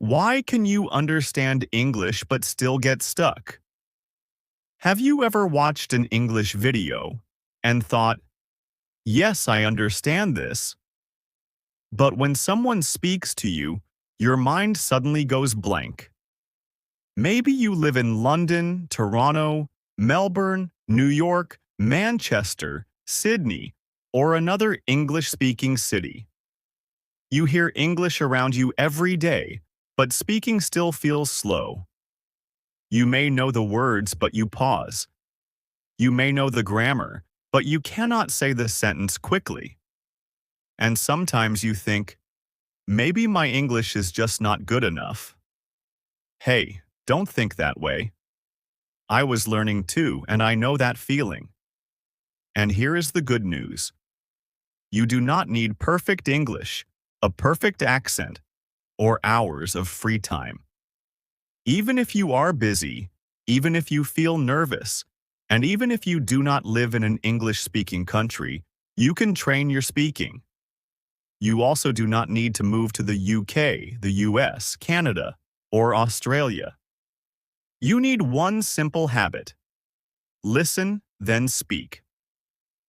Why can you understand English but still get stuck? Have you ever watched an English video and thought, yes, I understand this, but when someone speaks to you, your mind suddenly goes blank? Maybe you live in London, Toronto, Melbourne, New York, Manchester, Sydney, or another English-speaking city. You hear English around you every day, but speaking still feels slow. You may know the words, but you pause. You may know the grammar, but you cannot say the sentence quickly. And sometimes you think, maybe my English is just not good enough. Hey, don't think that way. I was learning too, and I know that feeling. And here is the good news. You do not need perfect English, a perfect accent, or hours of free time. Even if you are busy, even if you feel nervous, and even if you do not live in an English-speaking country, you can train your speaking. You also do not need to move to the UK, the US, Canada, or Australia. You need one simple habit. Listen, then speak.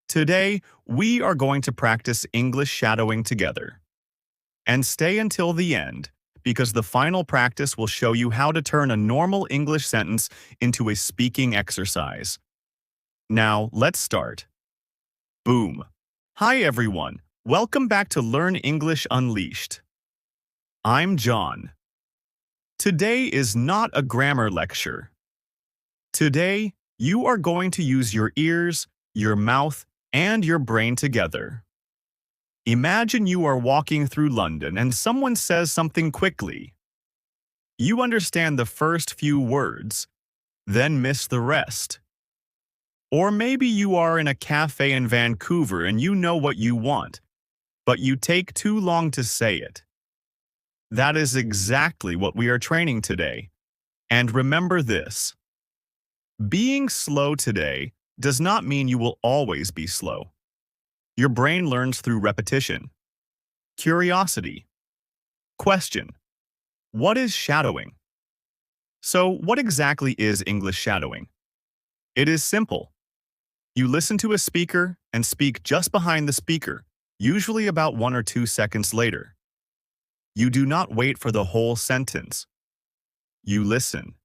Today, we are going to practice English shadowing together. And stay until the end, because the final practice will show you how to turn a normal English sentence into a speaking exercise. Now, let's start. Boom. Hi everyone, welcome back to Learn English Unleashed. I'm John. Today is not a grammar lecture. Today, you are going to use your ears, your mouth, and your brain together. Imagine you are walking through London and someone says something quickly. You understand the first few words, then miss the rest. Or maybe you are in a cafe in Vancouver and you know what you want, but you take too long to say it. That is exactly what we are training today. And remember this. Being slow today does not mean you will always be slow. Your brain learns through repetition. Curiosity. Question. What is shadowing? So, what exactly is English shadowing? It is simple. You listen to a speaker and speak just behind the speaker, usually about 1 or 2 seconds later. You do not wait for the whole sentence. You listen.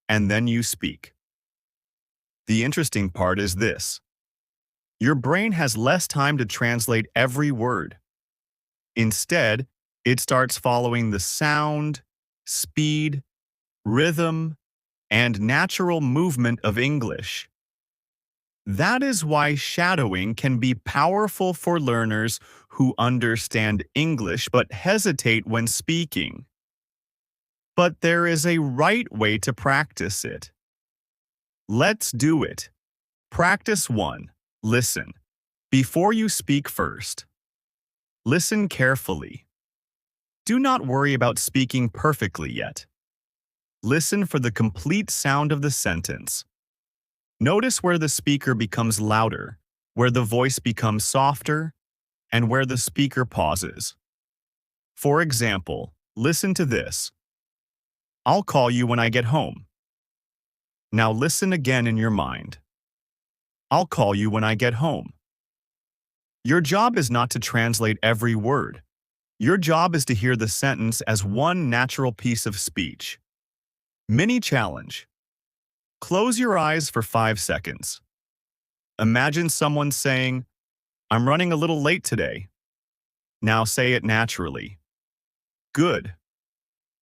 And then you speak. The interesting part is this. Your brain has less time to translate every word. Instead, it starts following the sound, speed, rhythm, and natural movement of English. That is why shadowing can be powerful for learners who understand English but hesitate when speaking. But there is a right way to practice it. Let's do it. Practice 1. Listen. Before you speak first. Listen carefully. Do not worry about speaking perfectly yet. Listen for the complete sound of the sentence. Notice where the speaker becomes louder, where the voice becomes softer, and where the speaker pauses. For example, listen to this. I'll call you when I get home. Now listen again in your mind. I'll call you when I get home. Your job is not to translate every word. Your job is to hear the sentence as one natural piece of speech. Mini challenge. Close your eyes for 5 seconds. Imagine someone saying, I'm running a little late today. Now say it naturally. Good.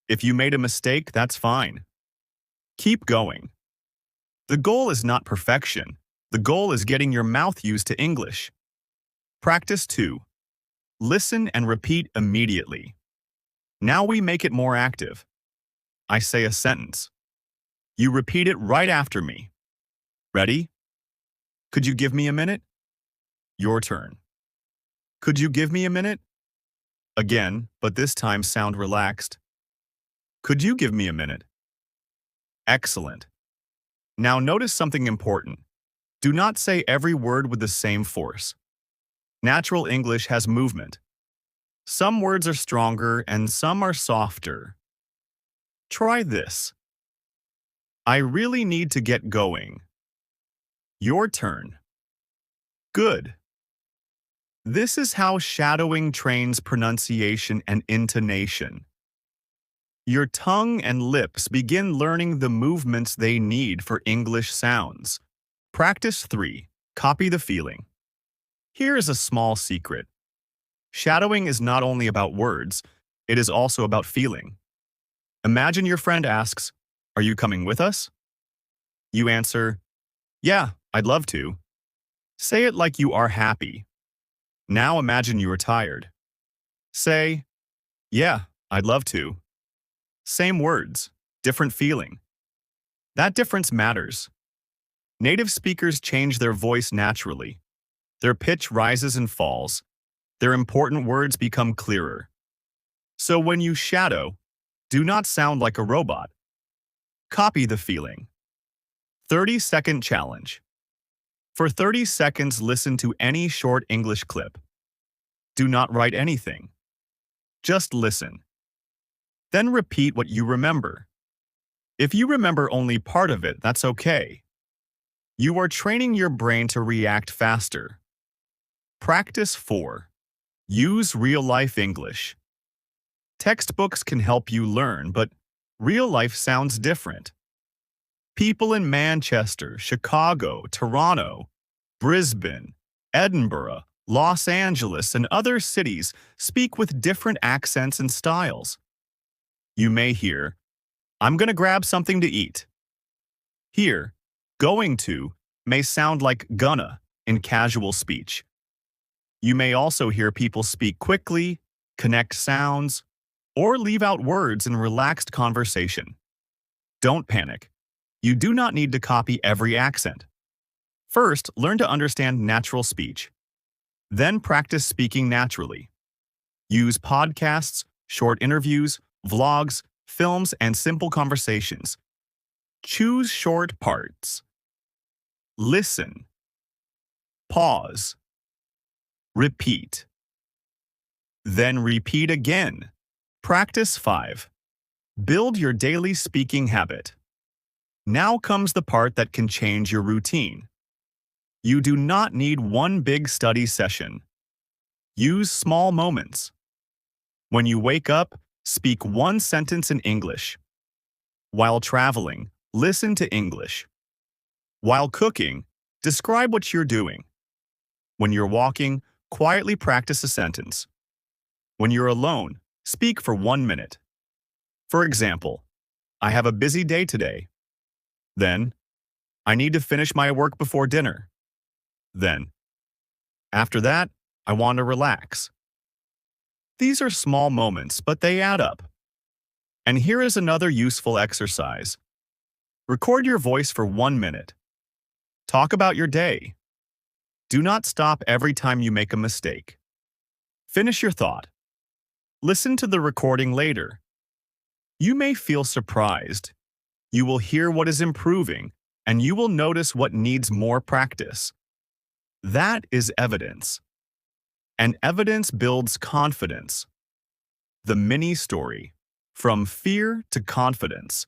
If you made a mistake, that's fine. Keep going. The goal is not perfection. The goal is getting your mouth used to English. Practice 2. Listen and repeat immediately. Now we make it more active. I say a sentence. You repeat it right after me. Ready? Could you give me a minute? Your turn. Could you give me a minute? Again, but this time sound relaxed. Could you give me a minute? Excellent. Now notice something important. Do not say every word with the same force. Natural English has movement. Some words are stronger and some are softer. Try this. I really need to get going. Your turn. Good. This is how shadowing trains pronunciation and intonation. Your tongue and lips begin learning the movements they need for English sounds. Practice 3. Copy the feeling. Here is a small secret. Shadowing is not only about words, it is also about feeling. Imagine your friend asks, "Are you coming with us?" You answer, "Yeah, I'd love to." Say it like you are happy. Now imagine you are tired. Say, "Yeah, I'd love to." Same words, different feeling. That difference matters. Native speakers change their voice naturally. Their pitch rises and falls. Their important words become clearer. So when you shadow, do not sound like a robot. Copy the feeling. 30-second challenge. For 30 seconds, listen to any short English clip. Do not write anything. Just listen. Then repeat what you remember. If you remember only part of it, that's okay. You are training your brain to react faster. Practice 4. Use real-life English. Textbooks can help you learn, but real life sounds different. People in Manchester, Chicago, Toronto, Brisbane, Edinburgh, Los Angeles, and other cities speak with different accents and styles. You may hear, "I'm gonna grab something to eat." Here, "going to" may sound like "gonna" in casual speech. You may also hear people speak quickly, connect sounds, or leave out words in relaxed conversation. Don't panic. You do not need to copy every accent. First, learn to understand natural speech. Then practice speaking naturally. Use podcasts, short interviews, vlogs, films, and simple conversations. Choose short parts. Listen. Pause. Repeat. Then repeat again. Practice 5. Build your daily speaking habit. Now comes the part that can change your routine. You do not need one big study session. Use small moments. When you wake up, speak one sentence in English. While traveling, listen to English. While cooking, describe what you're doing. When you're walking, quietly practice a sentence. When you're alone, speak for 1 minute. For example, "I have a busy day today." Then, "I need to finish my work before dinner." Then, "After that, I want to relax." These are small moments, but they add up. And here is another useful exercise. Record your voice for 1 minute. Talk about your day. Do not stop every time you make a mistake. Finish your thought. Listen to the recording later. You may feel surprised. You will hear what is improving, and you will notice what needs more practice. That is evidence. And evidence builds confidence. The mini story, from fear to confidence.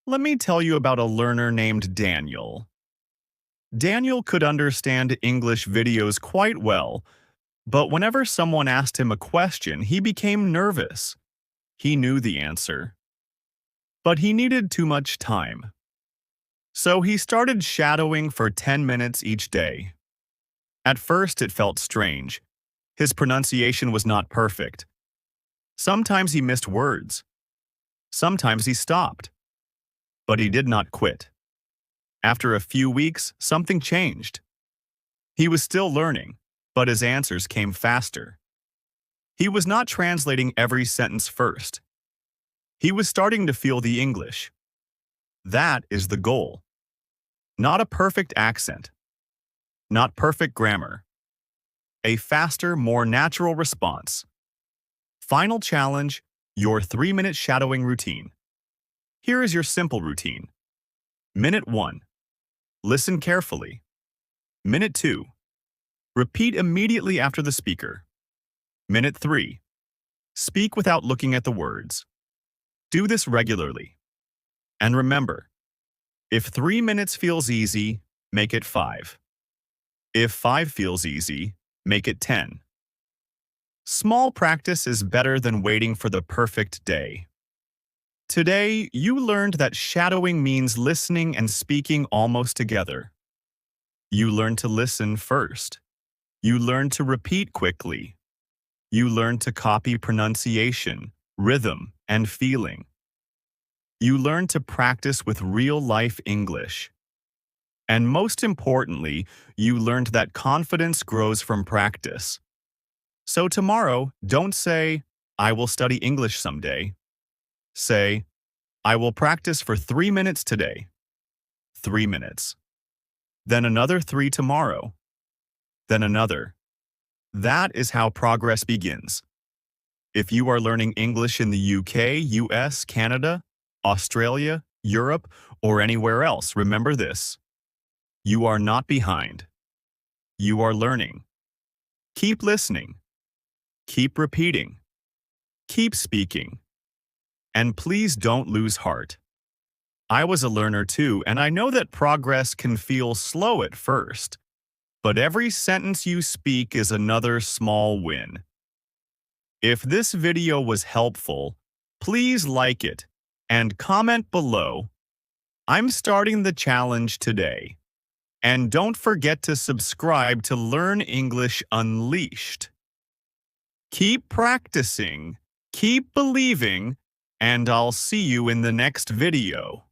Let me tell you about a learner named Daniel. Daniel could understand English videos quite well, but whenever someone asked him a question, he became nervous. He knew the answer, but he needed too much time. So he started shadowing for 10 minutes each day. At first, it felt strange. His pronunciation was not perfect. Sometimes he missed words. Sometimes he stopped. But he did not quit. After a few weeks, something changed. He was still learning, but his answers came faster. He was not translating every sentence first. He was starting to feel the English. That is the goal. Not a perfect accent. Not perfect grammar. A faster, more natural response. Final challenge, your 3-minute shadowing routine. Here is your simple routine. Minute 1. Listen carefully. Minute 2. Repeat immediately after the speaker. Minute 3. Speak without looking at the words. Do this regularly. And remember, if 3 minutes feels easy, make it 5. If 5 feels easy, make it 10. Small practice is better than waiting for the perfect day. Today, you learned that shadowing means listening and speaking almost together. You learned to listen first. You learned to repeat quickly. You learned to copy pronunciation, rhythm, and feeling. You learned to practice with real-life English. And most importantly, you learned that confidence grows from practice. So tomorrow, don't say, "I will study English someday." Say, "I will practice for 3 minutes today." 3 minutes. Then another 3 tomorrow. Then another. That is how progress begins. If you are learning English in the UK, US, Canada, Australia, Europe, or anywhere else, remember this. You are not behind. You are learning. Keep listening. Keep repeating. Keep speaking. And please don't lose heart. I was a learner too, and I know that progress can feel slow at first. But every sentence you speak is another small win. If this video was helpful, please like it and comment below. I'm starting the challenge today. And don't forget to subscribe to Learn English Unleashed. Keep practicing, keep believing, and I'll see you in the next video.